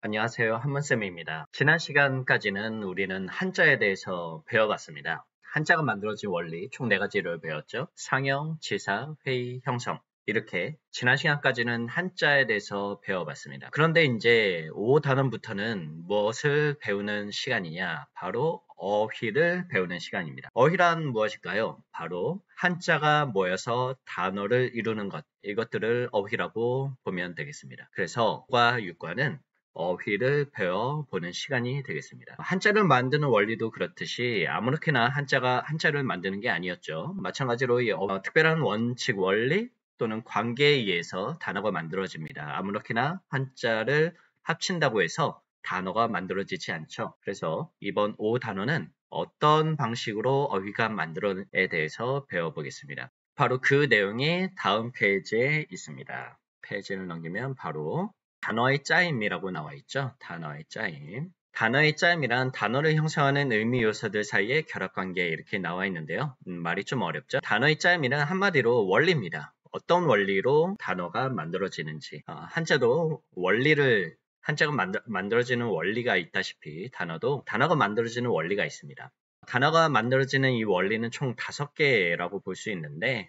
안녕하세요. 한문쌤입니다. 지난 시간까지는 우리는 한자에 대해서 배워봤습니다. 한자가 만들어진 원리 총 4가지를 배웠죠. 상형, 지사, 회의, 형성. 이렇게 지난 시간까지는 한자에 대해서 배워봤습니다. 그런데 이제 5단원부터는 무엇을 배우는 시간이냐? 바로 어휘를 배우는 시간입니다. 어휘란 무엇일까요? 바로 한자가 모여서 단어를 이루는 것, 이것들을 어휘라고 보면 되겠습니다. 그래서 과 육과는 어휘를 배워보는 시간이 되겠습니다. 한자를 만드는 원리도 그렇듯이 아무렇게나 한자를 만드는 게 아니었죠. 마찬가지로 특별한 원칙, 원리 또는 관계에 의해서 단어가 만들어집니다. 아무렇게나 한자를 합친다고 해서 단어가 만들어지지 않죠. 그래서 이번 5단원은 어떤 방식으로 어휘가 만들어에 대해서 배워보겠습니다. 바로 그 내용이 다음 페이지에 있습니다. 페이지를 넘기면 바로 단어의 짜임이라고 나와 있죠. 단어의 짜임. 단어의 짜임이란 단어를 형성하는 의미 요소들 사이의 결합관계 이렇게 나와 있는데요. 말이 좀 어렵죠. 단어의 짜임이란 한마디로 원리입니다. 어떤 원리로 단어가 만들어지는지. 한자도 한자가 만들어지는 원리가 있다시피 단어가 만들어지는 원리가 있습니다. 단어가 만들어지는 이 원리는 총 5개라고 볼 수 있는데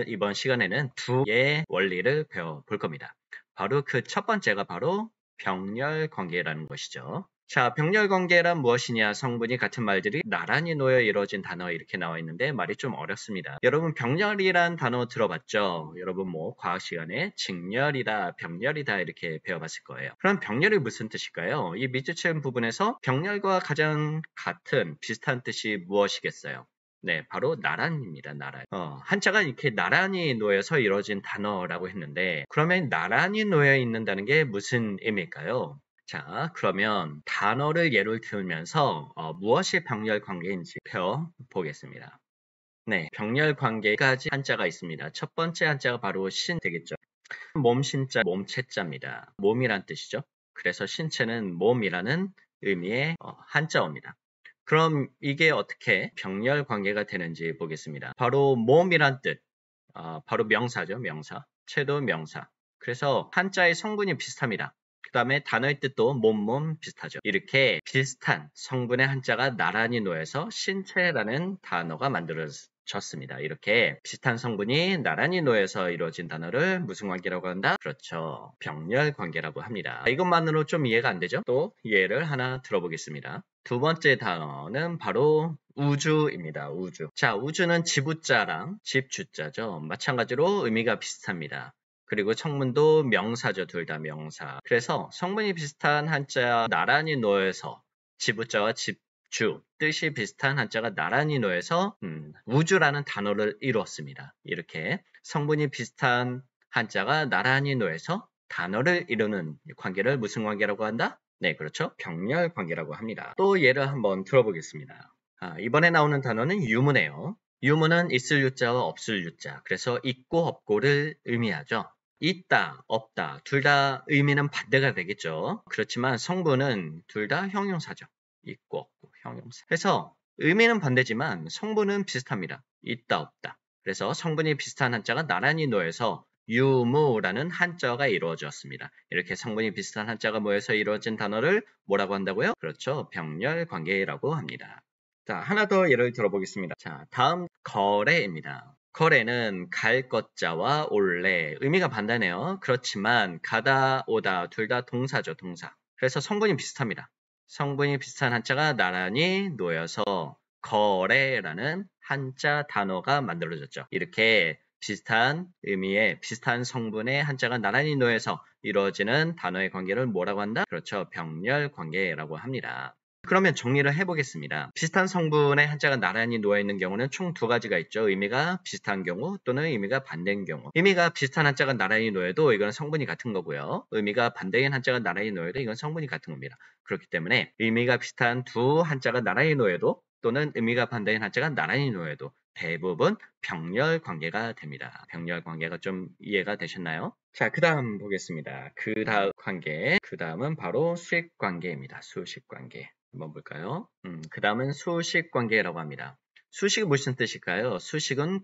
이번 시간에는 2개의 원리를 배워볼 겁니다. 바로 그 첫 번째가 바로 병렬 관계라는 것이죠. 자, 병렬 관계란 무엇이냐? 성분이 같은 말들이 나란히 놓여 이루어진 단어 이렇게 나와 있는데 말이 좀 어렵습니다. 여러분 병렬이란 단어 들어봤죠? 여러분 과학 시간에 직렬이다, 병렬이다 이렇게 배워봤을 거예요. 그럼 병렬이 무슨 뜻일까요? 이 밑줄 치는 부분에서 병렬과 가장 비슷한 뜻이 무엇이겠어요? 네, 바로 나란입니다. 나란. 한자가 이렇게 나란히 놓여서 이루어진 단어라고 했는데 그러면 나란히 놓여 있는다는 게 무슨 의미일까요? 자, 그러면 단어를 예를 들면서 무엇이 병렬 관계인지 배워보겠습니다. 네, 병렬 관계까지 한자가 있습니다. 첫 번째 한자가 바로 신 되겠죠. 몸신자, 몸체자입니다. 몸이란 뜻이죠. 그래서 신체는 몸이라는 의미의 한자어입니다. 그럼 이게 어떻게 병렬 관계가 되는지 보겠습니다. 바로 몸이란 뜻, 바로 명사죠. 명사. 체도 명사. 그래서 한자의 성분이 비슷합니다. 그 다음에 단어의 뜻도 몸 비슷하죠. 이렇게 비슷한 성분의 한자가 나란히 놓여서 신체라는 단어가 만들어졌습니다. 이렇게 비슷한 성분이 나란히 놓여서 이루어진 단어를 무슨 관계라고 한다? 그렇죠. 병렬 관계라고 합니다. 이것만으로 좀 이해가 안 되죠? 또 예를 하나 들어보겠습니다. 두 번째 단어는 바로 우주입니다. 우주. 자, 우주는 지부자랑 집주자죠. 마찬가지로 의미가 비슷합니다. 그리고 청문도 명사죠. 둘 다 명사. 그래서 성분이 비슷한 한자 나란히 놓여서 지부자와 집주 뜻이 비슷한 한자가 나란히 놓여서 우주라는 단어를 이루었습니다. 이렇게 성분이 비슷한 한자가 나란히 놓여서 단어를 이루는 관계를 무슨 관계라고 한다? 네, 그렇죠. 병렬 관계라고 합니다. 또 예를 한번 들어보겠습니다. 이번에 나오는 단어는 유무네요. 유무는 있을 유자와 없을 유자, 그래서 있고 없고를 의미하죠. 있다, 없다, 둘 다 의미는 반대가 되겠죠. 그렇지만 성분은 둘 다 형용사죠. 있고 없고 형용사. 그래서 의미는 반대지만 성분은 비슷합니다. 있다, 없다. 그래서 성분이 비슷한 한자가 나란히 놓여서 유무라는 한자가 이루어졌습니다. 이렇게 성분이 비슷한 한자가 모여서 이루어진 단어를 뭐라고 한다고요? 그렇죠. 병렬 관계라고 합니다. 자, 하나 더 예를 들어보겠습니다. 자, 다음 거래입니다. 거래는 갈 것자와 올래 의미가 반대네요. 그렇지만 가다 오다 둘 다 동사죠. 동사. 그래서 성분이 비슷합니다. 성분이 비슷한 한자가 나란히 놓여서 거래라는 한자 단어가 만들어졌죠. 이렇게 비슷한 의미의 비슷한 성분의 한자가 나란히 놓여서 이루어지는 단어의 관계를 뭐라고 한다? 그렇죠. 병렬 관계라고 합니다. 그러면 정리를 해보겠습니다. 비슷한 성분의 한자가 나란히 놓여있는 경우는 총 2가지가 있죠. 의미가 비슷한 경우 또는 의미가 반대인 경우. 의미가 비슷한 한자가 나란히 놓여도 이건 성분이 같은 거고요. 의미가 반대인 한자가 나란히 놓여도 이건 성분이 같은 겁니다. 그렇기 때문에 의미가 비슷한 두 한자가 나란히 놓여도 또는 의미가 반대인 한자가 나란히 놓여도 대부분 병렬 관계가 됩니다. 병렬 관계가 좀 이해가 되셨나요? 자, 그 다음 보겠습니다. 그 다음 관계, 그 다음은 바로 수식 관계입니다. 수식 관계. 한번 볼까요? 그 다음은 수식 관계라고 합니다. 수식이 무슨 뜻일까요? 수식은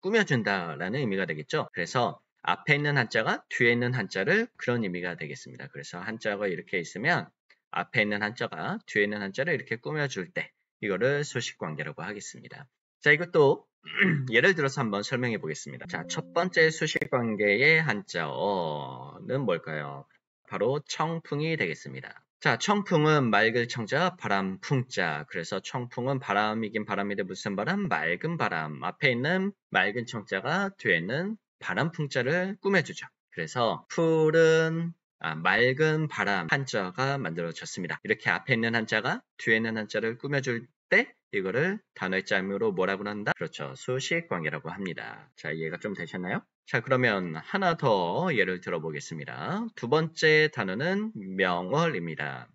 꾸며준다라는 의미가 되겠죠. 그래서 앞에 있는 한자가 뒤에 있는 한자를 그런 의미가 되겠습니다. 그래서 한자가 이렇게 있으면 앞에 있는 한자가 뒤에 있는 한자를 이렇게 꾸며줄 때 이거를 수식관계라고 하겠습니다. 자, 이것도 예를 들어서 한번 설명해 보겠습니다. 자, 첫 번째 수식관계의 한자어는 뭘까요? 바로 청풍이 되겠습니다. 자, 청풍은 맑을 청자, 바람 풍자. 그래서 청풍은 바람이긴 바람인데 무슨 바람? 맑은 바람. 앞에 있는 맑은 청자가 뒤에 있는 바람 풍자를 꾸며주죠. 그래서 푸른 맑은 바람 한자가 만들어졌습니다. 이렇게 앞에 있는 한자가 뒤에 있는 한자를 꾸며줄 때 이거를 단어의 짤으로 뭐라고 한다? 그렇죠. 수식관계라고 합니다. 자, 이해가 좀 되셨나요? 자, 그러면 하나 더 예를 들어보겠습니다. 두 번째 단어는 명월입니다.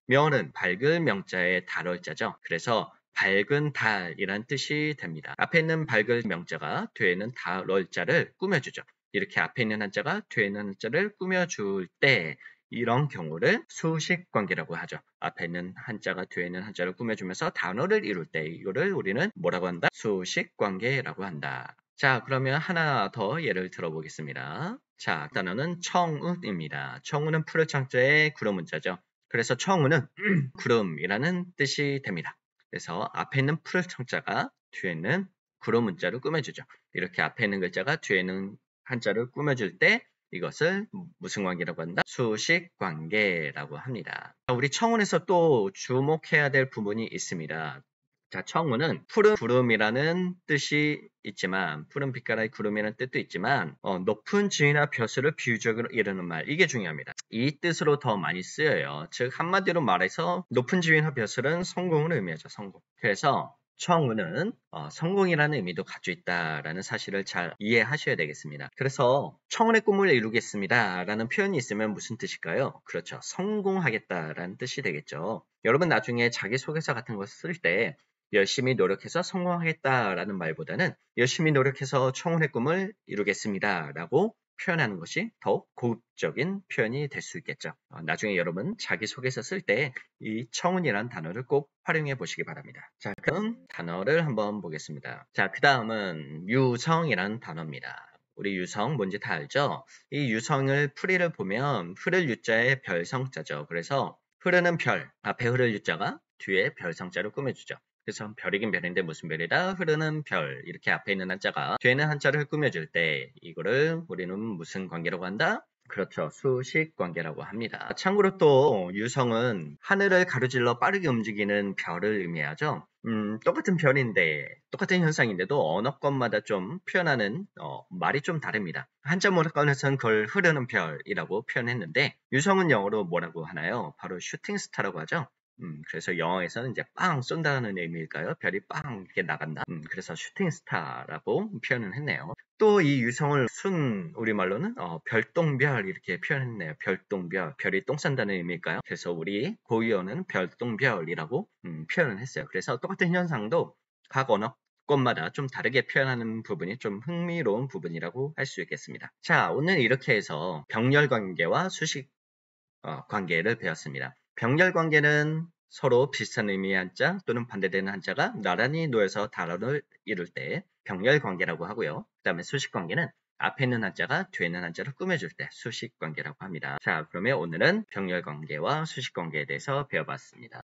명월은 밝은 명자의 달월자죠. 그래서 밝은 달이란 뜻이 됩니다. 앞에 있는 밝은 명자가 뒤에 있는 달월자를 꾸며주죠. 이렇게 앞에 있는 한자가 뒤에 있는 한자를 꾸며줄 때 이런 경우를 수식관계라고 하죠. 앞에 있는 한자가 뒤에 있는 한자를 꾸며주면서 단어를 이룰 때 이거를 우리는 뭐라고 한다? 수식관계라고 한다. 자, 그러면 하나 더 예를 들어보겠습니다. 자, 단어는 청운입니다. 청운은 푸른 창자의 구름 문자죠. 그래서 청운은 구름이라는 뜻이 됩니다. 그래서 앞에 있는 푸른 창자가 뒤에 있는 구름 문자를 꾸며주죠. 이렇게 앞에 있는 글자가 뒤에 있는 한자를 꾸며줄 때 이것을 무슨 관계라고 한다? 수식 관계라고 합니다. 우리 청운에서 또 주목해야 될 부분이 있습니다. 자, 청운은 푸른 구름이라는 뜻이 있지만 푸른 빛깔의 구름이라는 뜻도 있지만 높은 지위나 벼슬을 비유적으로 이르는 말 이게 중요합니다. 이 뜻으로 더 많이 쓰여요. 즉 한마디로 말해서 높은 지위나 벼슬은 성공을 의미하죠. 성공. 그래서 청운은 성공이라는 의미도 가지고 있다라는 사실을 잘 이해하셔야 되겠습니다. 그래서 청운의 꿈을 이루겠습니다 라는 표현이 있으면 무슨 뜻일까요? 그렇죠. 성공하겠다라는 뜻이 되겠죠. 여러분 나중에 자기소개서 같은 거 쓸 때 열심히 노력해서 성공하겠다라는 말보다는 열심히 노력해서 청운의 꿈을 이루겠습니다 라고 표현하는 것이 더욱 고급적인 표현이 될 수 있겠죠. 나중에 여러분 자기소개서 쓸 때 이 청운이라는 단어를 꼭 활용해 보시기 바랍니다. 자, 그럼 단어를 한번 보겠습니다. 자, 그 다음은 유성이라는 단어입니다. 우리 유성 뭔지 다 알죠? 이 유성을 풀이를 보면 흐를 유자의 별성자죠. 그래서 흐르는 별, 앞에 흐를 유자가 뒤에 별성자를 꾸며주죠. 그래서 별이긴 별인데 무슨 별이다? 흐르는 별. 이렇게 앞에 있는 한자가 뒤에는 한자를 꾸며줄 때 이거를 우리는 무슨 관계라고 한다? 그렇죠. 수식 관계라고 합니다. 참고로 또 유성은 하늘을 가로질러 빠르게 움직이는 별을 의미하죠. 똑같은 별인데 똑같은 현상인데도 언어권마다 좀 표현하는 말이 좀 다릅니다. 한자 문화권에서는 그걸 흐르는 별이라고 표현했는데 유성은 영어로 뭐라고 하나요? 바로 슈팅스타라고 하죠. 그래서 영어에서는 이제 빵 쏜다는 의미일까요? 별이 빵 이렇게 나간다. 그래서 슈팅스타라고 표현을 했네요. 또 이 유성을 순 우리말로는 별똥별 이렇게 표현했네요. 별똥별, 별이 똥 싼다는 의미일까요? 그래서 우리 고유어는 별똥별이라고 표현을 했어요. 그래서 똑같은 현상도 각 언어권마다 좀 다르게 표현하는 부분이 좀 흥미로운 부분이라고 할 수 있겠습니다. 자, 오늘 이렇게 해서 병렬 관계와 수식 관계를 배웠습니다. 병렬 관계는 서로 비슷한 의미의 한자 또는 반대되는 한자가 나란히 놓여서 단어를 이룰 때 병렬 관계라고 하고요. 그 다음에 수식 관계는 앞에 있는 한자가 뒤에 있는 한자를 꾸며줄 때 수식 관계라고 합니다. 자, 그러면 오늘은 병렬 관계와 수식 관계에 대해서 배워봤습니다.